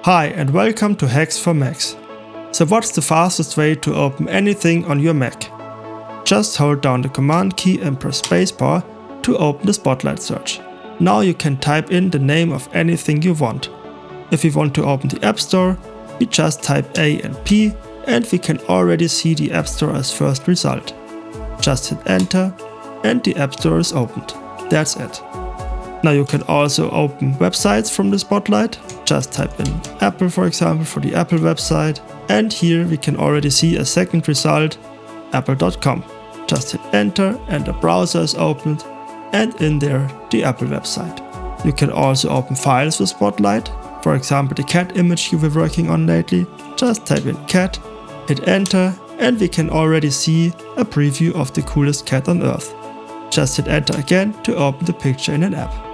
Hi and welcome to Hacks for Macs. So what's the fastest way to open anything on your Mac? Just hold down the Command key and press spacebar to open the Spotlight search. Now you can type in the name of anything you want. If we want to open the App Store, we just type A and P and we can already see the App Store as first result. Just hit enter and the App Store is opened. That's it. Now you can also open websites from the Spotlight. Just type in Apple, for example, for the Apple website. And here we can already see a second result, apple.com. Just hit enter and the browser is opened and in there the Apple website. You can also open files with Spotlight. For example, the cat image you were working on lately. Just type in cat, hit enter and we can already see a preview of the coolest cat on earth. Just hit enter again to open the picture in an app.